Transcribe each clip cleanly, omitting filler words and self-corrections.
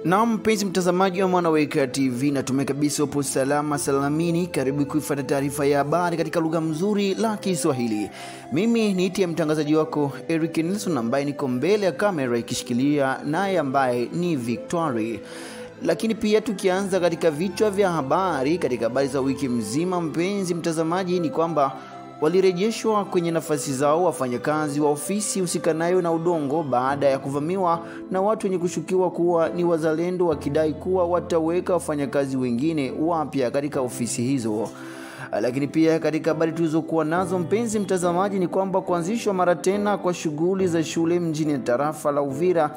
Na mpenzi mtazamaji wa Mwanaweka TV, natumai kabisa upo salama salamini. Karibu kuifuata taarifa ya habari katika lugha mzuri la Kiswahili. Mimi niitie mtangazaji wako Eric Nilson, ambaye niko mbele ya kamera ikishikilia naye ambaye ni Victory. Lakini pia tukianza katika vichwa vya habari katika habari za wiki mzima, mpenzi mtazamaji, ni kwamba walirejeshwa kwenye nafasi zao wafanyakazi wa ofisi usikanayo na udongo baada ya kuvamiwa na watu wenye kushukiwa kuwa ni wazalendo, wakidai kuwa wataweka wafanyakazi wengine wapya katika ofisi hizo. Lakini pia katika habari tulizokuwa nazo, mpenzi mtazamaji, ni kwamba kuanzishwa mara tena kwa shughuli za shule mjini tarafa la Uvira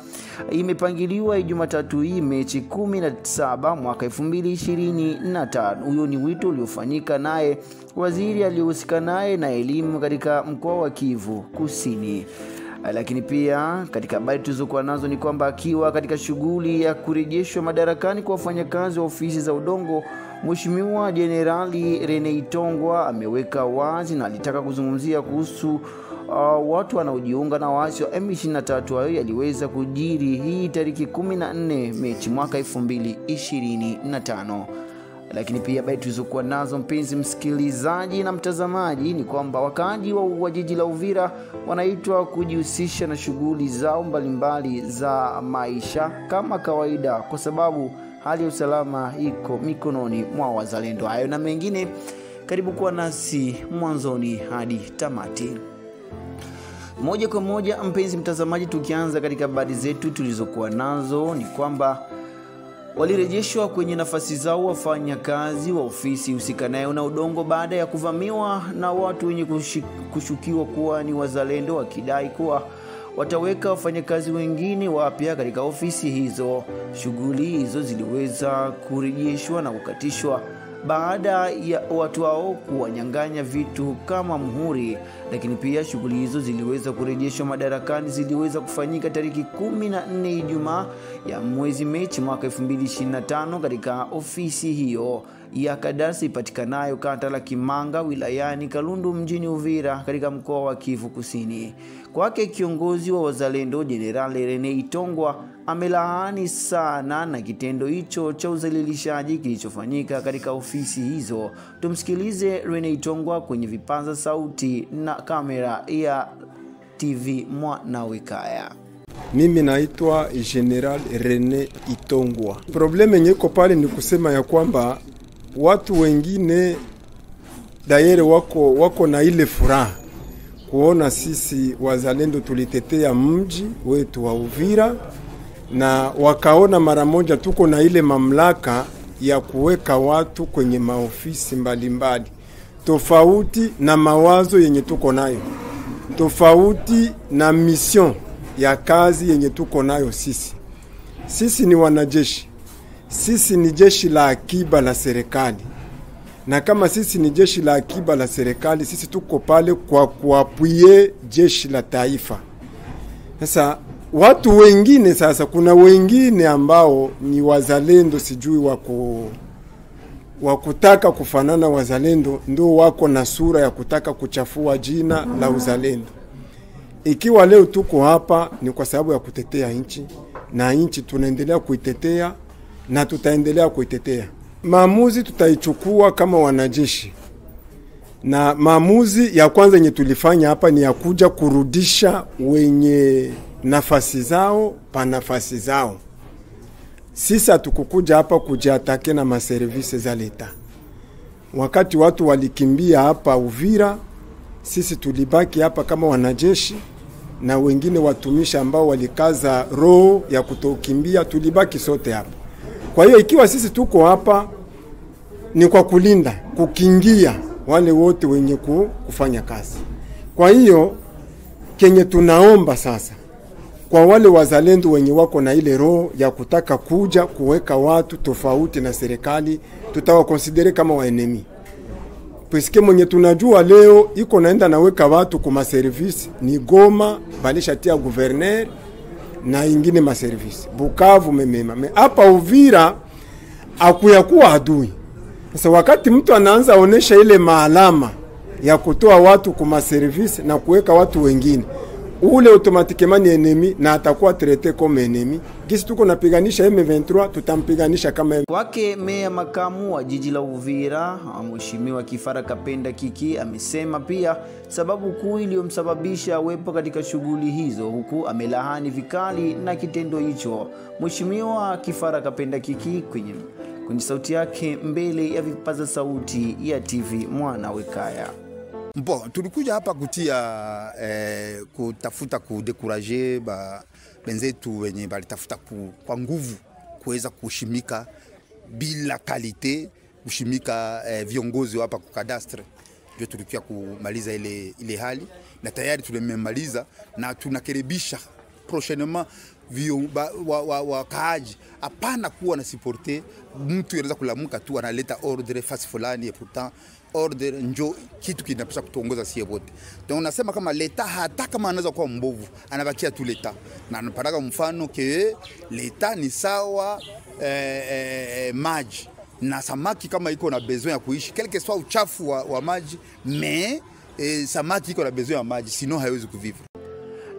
imepangiliwa Jumatatu hii Machi 17 mwaka 2025. Huyo ni wito uliofanyika naye waziri aliyehusika naye na elimu katika mkoa wa Kivu Kusini. Lakini pia katika habari tulizokuwa nazo ni kwamba akiwa katika shughuli ya kurejeshwa madarakani kwa wafanyakazi wa ofisi za udongo, Mheshimiwa Jenerali Rene Itongwa ameweka wazi na alitaka kuzungumzia kuhusu watu wanaojiunga na waasi wa M23. Hayo yaliweza kujiri hii tariki 14 Machi mwaka 2025. Lakini pia habari tulizokuwa nazo, mpenzi msikilizaji na mtazamaji, ni kwamba wakaaji wa jiji la Uvira wanaitwa kujihusisha na shughuli zao mbalimbali za maisha kama kawaida, kwa sababu hali ya usalama iko mikononi mwa wazalendo. Hayo na mengine, karibu kuwa nasi mwanzoni hadi tamati. Moja kwa moja, mpenzi mtazamaji, tukianza katika habari zetu tulizokuwa nazo ni kwamba walirejeshwa kwenye nafasi zao wafanyakazi wa ofisi usikanayo na udongo baada ya kuvamiwa na watu wenye kushukiwa kuwa ni wazalendo, wakidai kuwa wataweka wafanyakazi wengine wapya katika ofisi hizo. Shughuli hizo ziliweza kurejeshwa na kukatishwa baada ya watu hao kuwanyang'anya vitu kama muhuri. Lakini pia shughuli hizo ziliweza kurejeshwa madarakani, ziliweza kufanyika tariki 14 Ijumaa ya mwezi Machi mwaka 2025 katika ofisi hiyo ya kadasi ipatikanayo kata la Kimanga wilayani Kalundu mjini Uvira katika mkoa wa Kivu Kusini. Kwake kiongozi wa wazalendo Jenerali Rene Itongwa amelaani sana na kitendo hicho cha uzalilishaji kilichofanyika katika ofisi hizo. Tumsikilize Rene Itongwa kwenye vipaza sauti na kamera ya TV Mwanaweka. Mimi naitwa General Rene Itongwa. Probleme nyeko pale ni kusema ya kwamba watu wengine daire wako na ile furaha kuona sisi wazalendo tulitetea mji wetu wa Uvira, na wakaona mara moja tuko na ile mamlaka ya kuweka watu kwenye maofisi mbalimbali, tofauti na mawazo yenye tuko nayo, tofauti na mission ya kazi yenye tuko nayo sisi. Sisi ni wanajeshi, sisi ni jeshi la akiba la serikali. Na kama sisi ni jeshi la akiba la serikali, sisi tuko pale kwa kuapuye jeshi la taifa. Sasa watu wengine, kuna wengine ambao ni wazalendo, sijui wakutaka kufanana wazalendo, ndio wako na sura ya kutaka kuchafua jina la uzalendo. Ikiwa leo tuko hapa ni kwa sababu ya kutetea nchi, na nchi tunaendelea kuitetea na tutaendelea kuitetea. Maamuzi tutaichukua kama wanajeshi, na maamuzi ya kwanza yenye tulifanya hapa ni ya kuja kurudisha wenye nafasi zao pa nafasi zao. Sisi hatukukuja hapa kujiatake na maservisi za leta. Wakati watu walikimbia hapa Uvira, sisi tulibaki hapa kama wanajeshi, na wengine watumishi ambao walikaza roho ya kutokimbia tulibaki sote hapa. Kwa hiyo ikiwa sisi tuko hapa ni kwa kulinda, kukingia wale wote wenye kufanya kazi. Kwa hiyo kenye tunaomba sasa kwa wale wazalendo wenye wako na ile roho ya kutaka kuja kuweka watu tofauti na serikali, tutawakonsidere kama waenemi. Pisike mwenye tunajua leo iko naenda naweka watu kuma service ni Goma, balishatia gouverneur na ingine ma service Bukavu, Memema. Hapa Uvira akuyakuwa adui. Sasa wakati mtu anaanza onesha ile maalama ya kutoa watu kuma service na kuweka watu wengine, ule automatiquement ni ennemi na atakuwa traité comme ennemi. Kisi tuko napiganisha M23 tutampiganisha kama Kwake meya makamu wa jiji la Uvira, Mheshimiwa Kifara Kapenda Kiki, amesema pia sababu kuu iliyomsababisha awepo katika shughuli hizo, huku amelahani vikali na kitendo hicho. Mheshimiwa Kifara Kapenda Kiki kwenye sauti yake mbele ya vipaza sauti ya TV Mwana Wekaya. Tulikuja hapa kutia kutafuta kudekuraje benzetu wenye balitafuta kwa nguvu kuweza kushimika bila kalite, kushimika viongozi hapa kwa kadastre. Ndio tulikuja kumaliza ile hali na tayari tumemaliza na tunakaribisha prochainement wakaaji. Hapana kuwa na supporter mtu anaweza kulamuka tu analeta ordre fasi fulani et pourtant order njo kitu kinapaswa kutuongoza sie wote. Donc unasema kama leta hata kama anaweza kuwa mbovu anabakia tu leta. Na napataka mfano ke leta ni sawa maji na samaki kama iko na besoin ya kuishi quelque soit uchafu wa maji mais samaki iko na besoin ya maji sinon haiwezi kuvivre.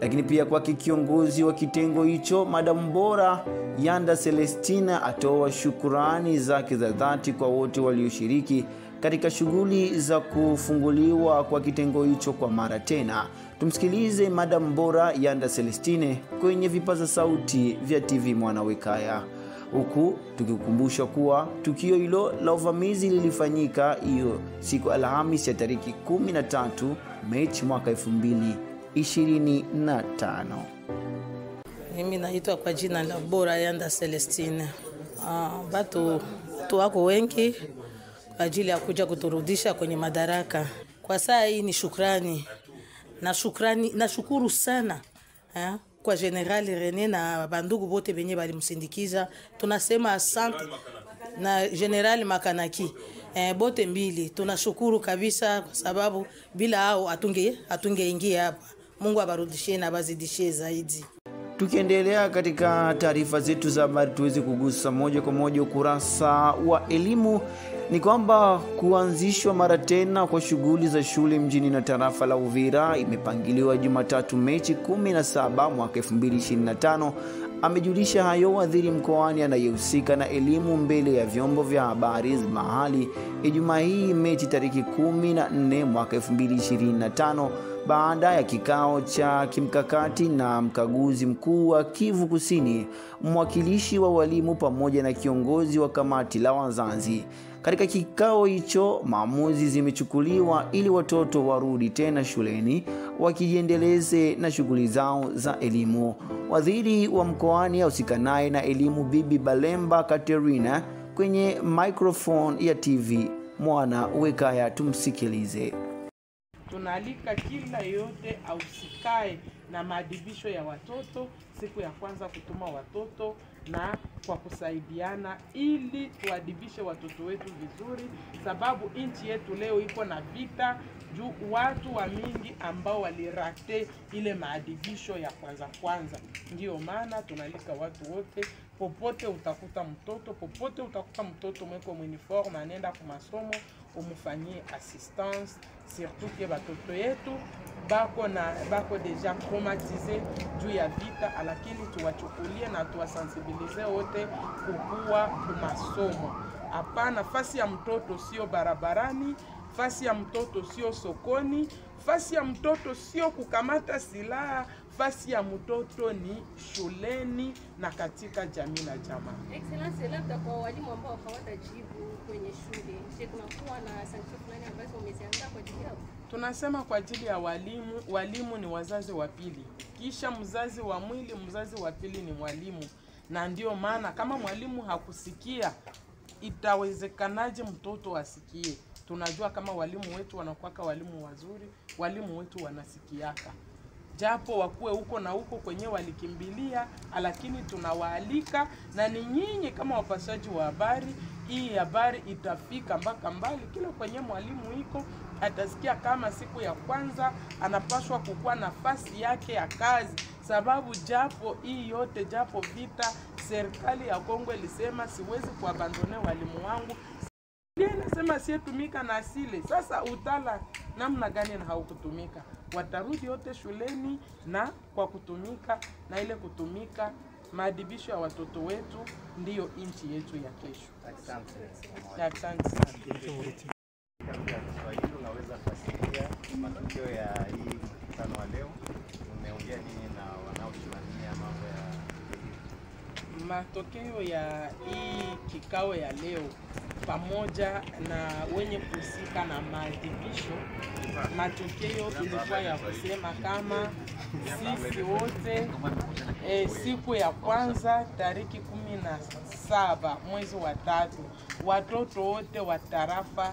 Lakini pia kwa kiongozi wa kitengo hicho Madam Bora Yanda Celestina atoa shukrani zake za dhati kwa wote walioshiriki katika shughuli za kufunguliwa kwa kitengo hicho kwa mara tena. Tumsikilize Madam Bora Yanda Celestine kwenye vipaza sauti vya TV Mwana Wekaya, huku tukikumbusha kuwa tukio hilo la uvamizi lilifanyika hiyo siku Alhamisi ya tariki 13 Machi mwaka 2025. Mimi naitwa kwa jina la Bora Yanda Celestine. Watu wako wengi kwa ajili ya kuja kuturudisha kwenye madaraka. Kwa saa hii ni shukrani. Na shukuru sana kwa General René na bandugu bote benye balimsindikiza. Tunasema asante na General Makanaki. Bote mbili tunashukuru kabisa kwa sababu bila hao hatungeingia hapa. Mungu abarudishie na bazidishie zaidi. Tukiendelea katika taarifa zetu za habari, tuweze kugusa moja kwa moja ukurasa wa elimu. Ni kwamba kuanzishwa mara tena kwa shughuli za shule mjini na tarafa la Uvira imepangiliwa Jumatatu Machi 17 mwaka 2025. Amejulisha hayo waziri mkoani anayehusika na elimu mbele ya vyombo vya habari mahali Ijumaa hii Machi tariki 14 mwaka 2025 baada ya kikao cha kimkakati na mkaguzi mkuu wa Kivu Kusini, mwakilishi wa walimu pamoja na kiongozi wa kamati la wazazi. Katika kikao hicho maamuzi zimechukuliwa ili watoto warudi tena shuleni wakijiendeleze na shughuli zao za elimu. Waziri wa mkoani usikanaye na elimu Bibi Balemba Katerina kwenye microphone ya TV Mwana Wekaya, tumsikilize. Tunaalika kila yote ausikae na maadibisho ya watoto siku ya kwanza, kutuma watoto na kwa kusaidiana ili tuadibishe watoto wetu vizuri, sababu nchi yetu leo iko na vita juu watu wa mingi ambao walirate ile maadibisho ya kwanza. Ndio maana tunalika watu wote, popote utakuta mtoto mweko uniforme anaenda kwa masomo, umufanyie assistance, surtout que batoto yetu bako deja traumatisé juu ya vita, lakini tuwachukulie na tuwasensibilize wote kukua kumasomo. Hapana, fasi ya mtoto sio barabarani, fasi ya mtoto sio sokoni, fasi ya mtoto sio kukamata silaha, fasi ya mtoto ni shuleni na katika jamii na jamaa. Excellence, labda kwa walimu ambao hawatajibu kwenye shule, je, kunakuwa na sanction fulani ambazo umeziandaa kwa ajili yao? Tunasema kwa ajili ya walimu ni wazazi wa pili. Kisha mzazi wa mwili, mzazi wa pili ni mwalimu. Na ndio maana kama mwalimu hakusikia, itawezekanaje mtoto asikie? Tunajua kama walimu wetu wanakuwa walimu wazuri, walimu wetu wanasikiaka. Japo wakuwe huko na huko kwenye walikimbilia, lakini tunawaalika na ni nyinyi kama wapasaji wa habari, hii habari itafika mpaka mbali. Kila kwenye mwalimu iko atasikia kama siku ya kwanza anapaswa kukua nafasi yake ya kazi, sababu japo hii yote, japo vita, serikali ya Kongo ilisema siwezi kuabandone walimu wangu. wanasema sie tumika na asile. Sasa utala namna gani na haukutumika? Watarudi wote shuleni na kwa kutumika, na ile kutumika maadibisho ya watoto wetu ndiyo inchi yetu ya kesho. Asante sana. Kiswahili unaweza kufuatilia matokeo ya hii mkutano wa leo. Umeongea nini na wanaosimamia mambo ya matokeo ya hii kikao ya leo pamoja na wenye kusika na maadibisho? Matokeo ilikuwa ya kusema kama sisi wote siku ya kwanza tariki 17 mwezi wa 3, watoto wote wa tarafa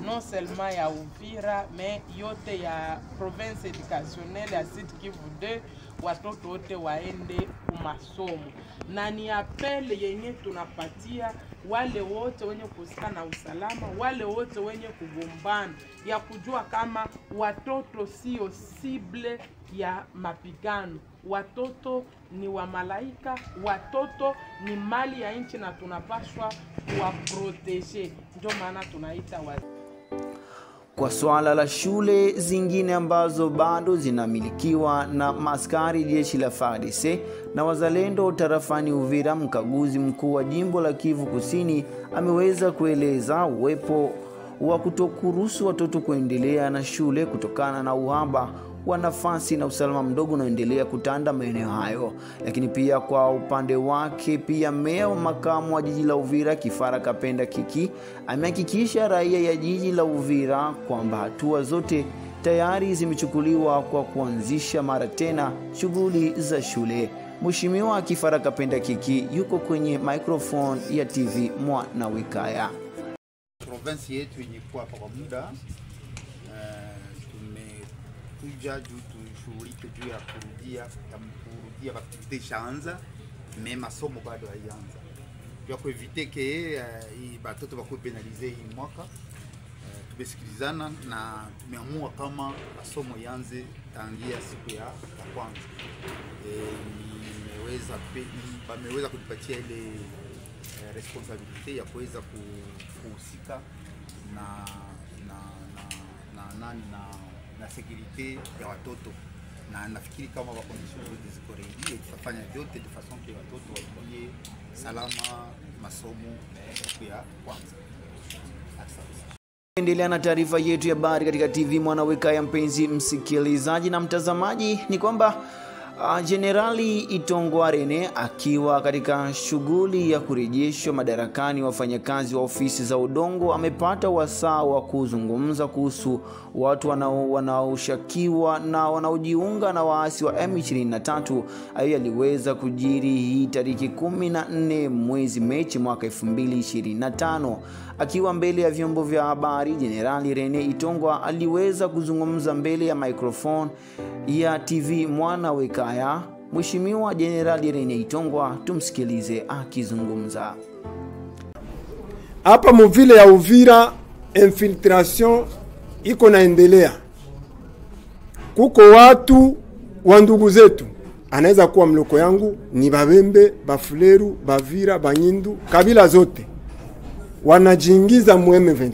non seulement ya Uvira mais yote ya province educationnelle ya Sud Kivu 2, watoto wote waende kumasomo. Na ni apele yenye tunapatia wale wote wenye kusika na usalama, wale wote wenye kugombana, ya kujua kama watoto sio sible ya mapigano. Watoto ni wa malaika, watoto ni mali ya nchi na tunapaswa kuwaproteje. Ndio maana tunaita Kwa swala la shule zingine ambazo bado zinamilikiwa na maaskari jeshi la FARDC na wazalendo tarafani Uvira, mkaguzi mkuu wa jimbo la Kivu Kusini ameweza kueleza uwepo wa kutokuruhusu watoto kuendelea na shule kutokana na uhaba wa nafasi na usalama mdogo unaoendelea kutanda maeneo hayo. Lakini pia kwa upande wake pia meya wa makamu wa jiji la Uvira Kifara Kapenda Kiki amehakikisha raia ya jiji la Uvira kwamba hatua zote tayari zimechukuliwa kwa kuanzisha mara tena shughuli za shule. Mheshimiwa Kifara Kapenda Kiki yuko kwenye microphone ya TV Mwana Wekaya. Province yetu ilikuwa kwa muda kuja juu tushughulike juu ya kurudia activite shaanza, mais masomo bado haianza. Juu ya kuevite ke batoto bakuwe penalize hii mwaka, tumesikilizana na tumeamua kama masomo yanze tangia siku ya kwanza. Bameweza kutupatia ile responsabilite ya kuweza kuhusika na security ya watoto, na nafikiri kama wa conditions zote ziko ready, tutafanya vyote de façon que watoto wakuye salama masomo ya kwanza. Endelea na taarifa yetu ya habari katika TV Mwana Wekaya. Mpenzi msikilizaji na mtazamaji, ni kwamba Jenerali Itongwa Rene akiwa katika shughuli ya kurejeshwa madarakani wafanyakazi wa ofisi za udongo amepata wasaa wa kuzungumza kuhusu watu wanaoshakiwa na wanaojiunga na waasi wa M23. Hayo yaliweza kujiri hii tariki 14 mwezi Machi mwaka 2025. Akiwa mbele ya vyombo vya habari, Jenerali Rene Itongwa aliweza kuzungumza mbele ya microphone ya TV Mwana Wekaya. Mheshimiwa Jenerali Rene Itongwa, tumsikilize akizungumza. Hapa mvile ya Uvira infiltration iko naendelea. Kuko watu wa ndugu zetu, anaweza kuwa mloko yangu, ni Babembe, Bafuleru, Bavira, Banyindu, kabila zote wanajiingiza mu M23.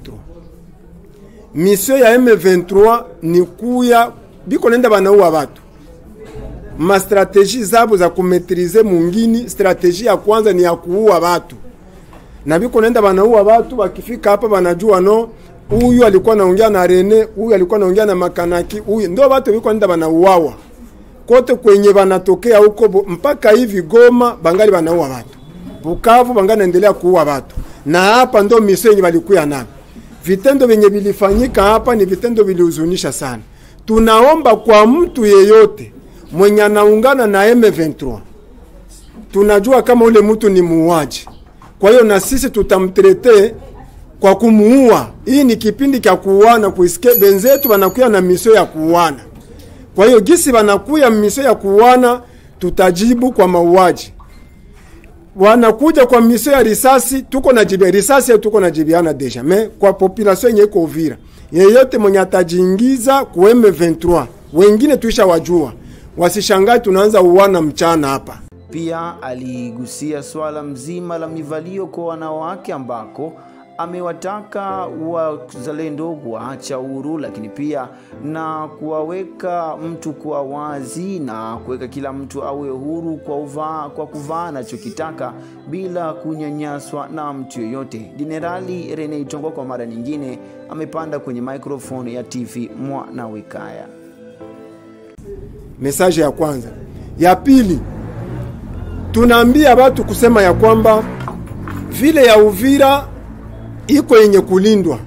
Mission ya M23 ni kuya biko nenda banaua watu. Ma strategie zabo za kumetrize mungini, strategie ya kwanza ni ya kuua watu. Na biko nenda banaua watu, wakifika hapa banajua no, huyu alikuwa naongea na Rene, huyu alikuwa naongea na Makanaki, huyu ndio watu biko nenda banauawa. Kote kwenye banatokea huko mpaka hivi Goma bangali banaua watu. Bukavu bangali naendelea kuua watu. Na hapa ndo mission yenye walikuwa nayo. Vitendo vyenye vilifanyika hapa ni vitendo vilihuzunisha sana. Tunaomba kwa mtu yeyote mwenye anaungana na M23, tunajua kama ule mtu ni muuaji. Kwa hiyo na sisi tutamtrete kwa kumuua. Hii ni kipindi cha kuuana, kuisikia benzetu wanakuya na mission ya kuuana. Kwa hiyo gisi wanakuya mission ya kuuana, tutajibu kwa mauaji. Wanakuja kwa mission ya risasi, tuko na jibia risasi, tuko na jibiana deja. Me kwa population yenye iko Uvira, yeyote mwenye atajiingiza ku M23, wengine tuisha wajua, wasishangae tunaanza uwana mchana hapa. Pia aligusia swala mzima la mivalio kwa wanawake ambako amewataka wazalendo kuacha uhuru, lakini pia na kuwaweka mtu kwa wazi na kuweka kila mtu awe huru kwa kuvaa anachokitaka bila kunyanyaswa na mtu yoyote. Jenerali Rene Itongo kwa mara nyingine amepanda kwenye microphone ya TV Mwanawekaya. Message ya kwanza. Ya pili, tunaambia watu kusema ya kwamba vile ya Uvira iko yenye kulindwa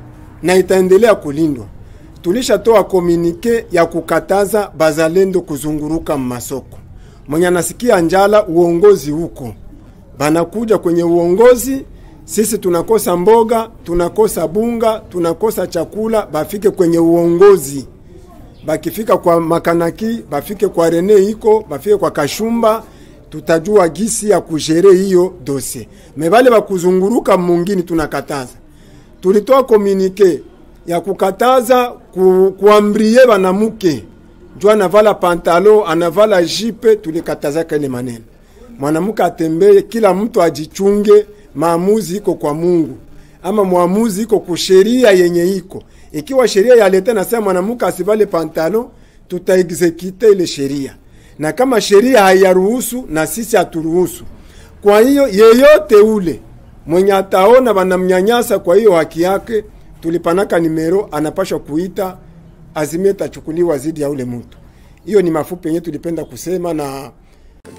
na itaendelea kulindwa. Tulishatoa komunike ya kukataza bazalendo kuzunguruka masoko. Mwenye anasikia njala uongozi huko, banakuja kwenye uongozi, sisi tunakosa mboga, tunakosa bunga, tunakosa chakula, bafike kwenye uongozi. Bakifika kwa makanaki, bafike kwa Rene iko, bafike kwa Kashumba, tutajua gisi ya kujere hiyo dossier. Mebale bakuzunguruka mwingine tunakataza. Tulitoa komunike ya kukataza kuambrie banamuke. Jua anavala pantalo, anavala jipe, tulikataza kile maneno. Mwanamuke atembee, kila mtu ajichunge, maamuzi iko kwa Mungu. Ama maamuzi iko kwa sheria yenye iko. Ikiwa sheria ya leta nasema mwanamuke asivale pantalo, tutaexecute ile sheria. Na kama sheria haiyaruhusu na sisi haturuhusu. Kwa hiyo yeyote ule mwenye ataona banamnyanyasa kwa hiyo haki yake, tulipanaka nimero anapaswa kuita, azimie tachukuliwa zidi ya ule mtu. Hiyo ni mafupi yenye tulipenda kusema. Na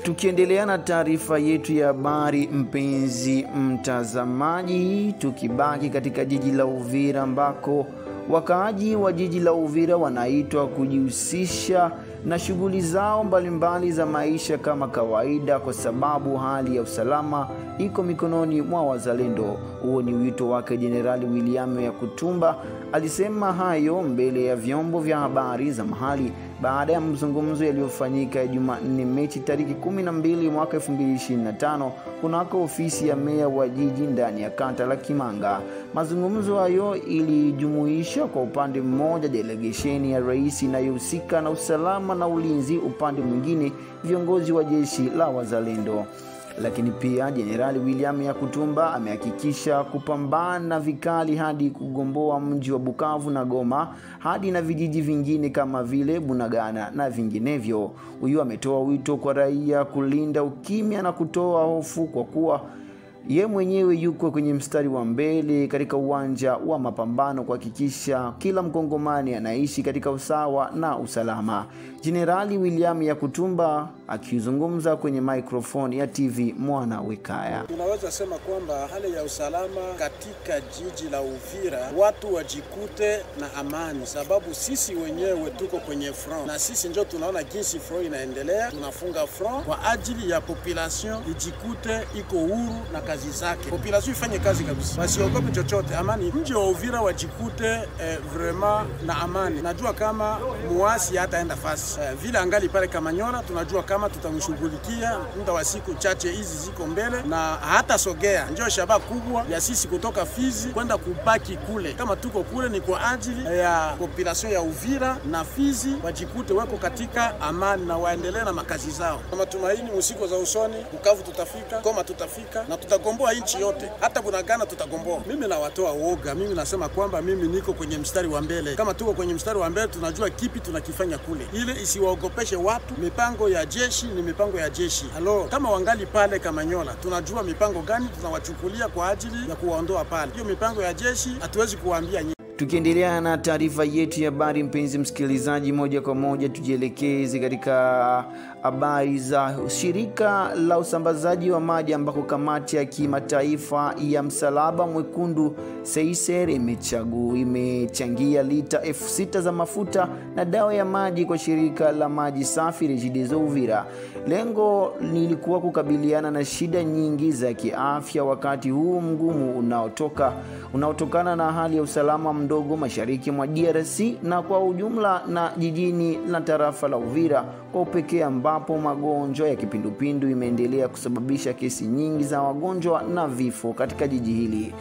tukiendelea na taarifa yetu ya habari, mpenzi mtazamaji, tukibaki katika jiji la Uvira ambako wakaaji wa jiji la Uvira wanaitwa kujihusisha na shughuli zao mbalimbali za maisha kama kawaida, kwa sababu hali ya usalama iko mikononi mwa wazalendo. Huo ni wito wake Jenerali William Yakutumba. Alisema hayo mbele ya vyombo vya habari za mahali baada ya mzungumzo yaliyofanyika Jumanne Machi tarehe 12 mwaka 2025 kunako ofisi ya meya wa jiji ndani ya kata la Kimanga. Mazungumzo hayo ilijumuisha kwa upande mmoja delegation ya rais inayohusika na usalama na ulinzi, upande mwingine viongozi wa jeshi la wazalendo. Lakini pia Jenerali William Yakutumba amehakikisha kupambana vikali hadi kugomboa mji wa Bukavu na Goma hadi na vijiji vingine kama vile Bunagana na vinginevyo. Huyu ametoa wito kwa raia kulinda ukimya na kutoa hofu, kwa kuwa ye mwenyewe yuko kwenye mstari wa mbele katika uwanja wa mapambano kuhakikisha kila mkongomani anaishi katika usawa na usalama. Jenerali William Yakutumba akizungumza kwenye microphone ya TV Mwanawekaya. Tunaweza sema kwamba hali ya usalama katika jiji la Uvira watu wajikute na amani, sababu sisi wenyewe tuko kwenye front na sisi ndio tunaona jinsi front inaendelea. Tunafunga front kwa ajili ya population ijikute iko huru na kazi zake. Population ifanye kazi kabisa, wasiogope chochote. Amani mji wa Uvira wajikute vraiment na amani. Najua kama muasi hataenda fasi vile angali pale Kamanyola, tunajua kama tutamshughulikia muda wa siku chache hizi ziko mbele na hata sogea. Ndio shabaha kubwa ya sisi kutoka Fizi kwenda kubaki kule. Kama tuko kule ni kwa ajili ya population ya Uvira na Fizi wajikute wako katika amani na waendelee na makazi zao. Kama tumaini usiku za usoni Bukavu tutafika, Goma tutafika na tutagomboa nchi yote. Hata Bunagana tutagomboa. Mimi na watoa woga. Mimi nasema kwamba mimi niko kwenye mstari wa mbele. Kama tuko kwenye mstari wa mbele tunajua kipi tunakifanya kule. Ile isiwaogopeshe watu. Mipango ya jeshi ni mipango ya jeshi. Halo, kama wangali pale Kamanyola, tunajua mipango gani tunawachukulia kwa ajili ya kuwaondoa pale. Hiyo mipango ya jeshi hatuwezi kuwaambia nyinyi. Tukiendelea na taarifa yetu ya habari, mpenzi msikilizaji, moja kwa moja tujielekeze katika habari za shirika la usambazaji wa maji ambako kamati ya kimataifa ya msalaba mwekundu CICR imechangia lita 6,000 za mafuta na dawa ya maji kwa shirika la maji safi Regideso Uvira. Lengo lilikuwa kukabiliana na shida nyingi za kiafya wakati huu mgumu unaotokana na hali ya usalama mdogo mashariki mwa DRC na kwa ujumla na jijini la tarafa la Uvira kwa upekee, ambapo magonjwa ya kipindupindu imeendelea kusababisha kesi nyingi za wagonjwa na vifo katika jiji hili.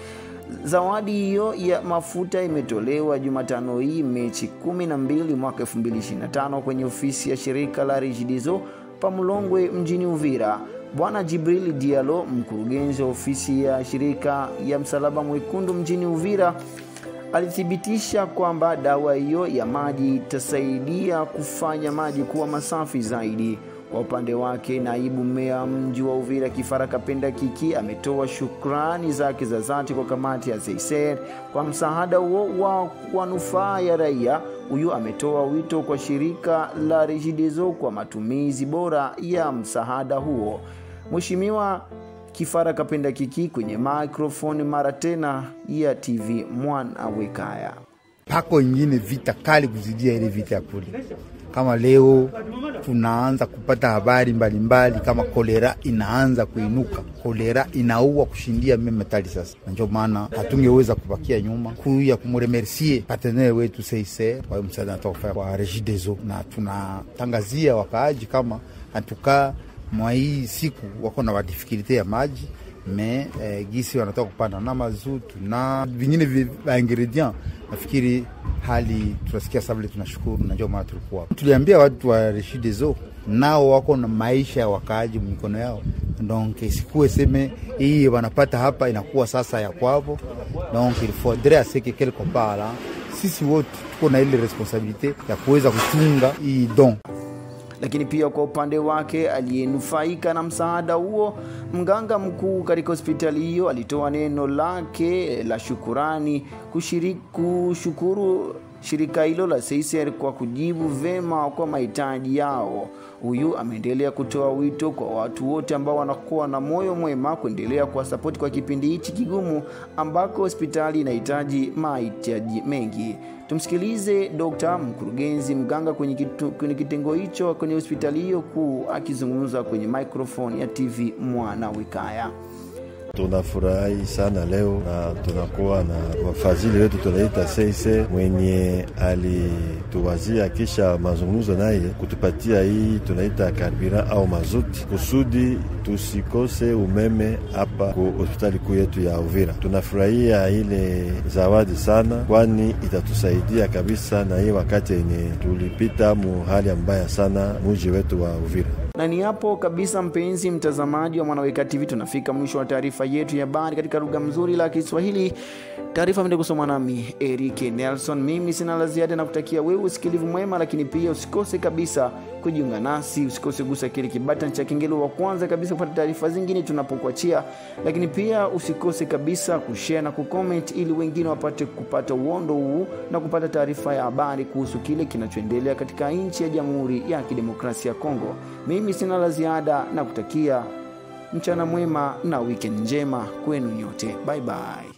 Zawadi hiyo ya mafuta imetolewa Jumatano hii Machi 12 mwaka 2025 kwenye ofisi ya shirika la Regideso Pamulongwe mjini Uvira. Bwana Jibril Diallo, mkurugenzi wa ofisi ya shirika ya Msalaba Mwekundu mjini Uvira, alithibitisha kwamba dawa hiyo ya maji itasaidia kufanya maji kuwa masafi zaidi. Kwa upande wake, naibu meya mji wa Uvira Kifara Kapenda Kiki ametoa shukrani zake za dhati kwa kamati ya CICR kwa msaada huo wa manufaa ya raia. Huyu ametoa wito kwa shirika la Regideso kwa matumizi bora ya msaada huo. Mheshimiwa Kifara Kapenda Kiki kwenye microphone mara tena ya TV Mwana Wekaya. Pako ingine vita kali kuzidia ile vita ya kuli. Kama leo tunaanza kupata habari mbalimbali kama kolera inaanza kuinuka. Kolera inaua kushindia metali sasa. Ndio maana hatungeweza kubakia nyuma. Kuya kumremercier partenaire wetu CICR kwa msaada anatoka kwa Regideso, na tunatangazia wakaaji kama antuka mwa hii siku wako na difficulty ya maji gisi wanatoka kupanda na mazutu na vingine vya ingredient. Nafikiri hali tunasikia sababu tunashukuru, na ndio maana tuliambia watu wa Regideso nao wako na maisha ya wakaaji mikono yao. Donc isikuwe seme hii wanapata hapa inakuwa sasa ya kwao. Donc il faudrait à ce que quelque part là sisi wote tuko na ile responsabilité ya kuweza kuchunga hii don. Lakini pia kwa upande wake aliyenufaika na msaada huo, mganga mkuu katika hospitali hiyo alitoa neno lake la shukurani kushukuru shirika hilo la CICR kwa kujibu vema kwa mahitaji yao. Huyu ameendelea kutoa wito kwa watu wote ambao wanakuwa na moyo mwema kuendelea kwa support kwa kipindi hichi kigumu ambako hospitali inahitaji mahitaji mengi. Tumsikilize Dr. mkurugenzi mganga kwenye kitengo hicho kwenye hospitali hiyo kuu akizungumza kwenye microphone ya TV Mwana Wekaya. Tunafurahi sana leo na tunakuwa na wafadhili wetu tunaita CICR mwenye alituwazia kisha mazungumzo naye kutupatia hii tunaita karburant au mazuti kusudi tusikose umeme hapa kwa hospitali kuu yetu ya Uvira. Tunafurahia ile zawadi sana, kwani itatusaidia kabisa na hii wakati yenye tulipita mu hali mbaya sana mji wetu wa Uvira. Na ni hapo kabisa, mpenzi mtazamaji wa Mwanaweka TV, tunafika mwisho wa taarifa yetu ya habari katika lugha mzuri la Kiswahili. Taarifa mende kusomwa nami Eric Nelson. Mimi sina la ziada na kutakia wewe usikilivu mwema, lakini pia usikose kabisa kujiunga nasi, usikose gusa kile kibutton cha kengele wa kwanza kabisa kupata taarifa zingine tunapokuachia, lakini pia usikose kabisa kushare na kucomment ili wengine wapate kupata uondo huu na kupata taarifa ya habari kuhusu kile kinachoendelea katika nchi ya Jamhuri ya Kidemokrasia ya Kongo. Mimi sina la ziada na kutakia mchana mwema na weekend njema kwenu nyote. Bye bye.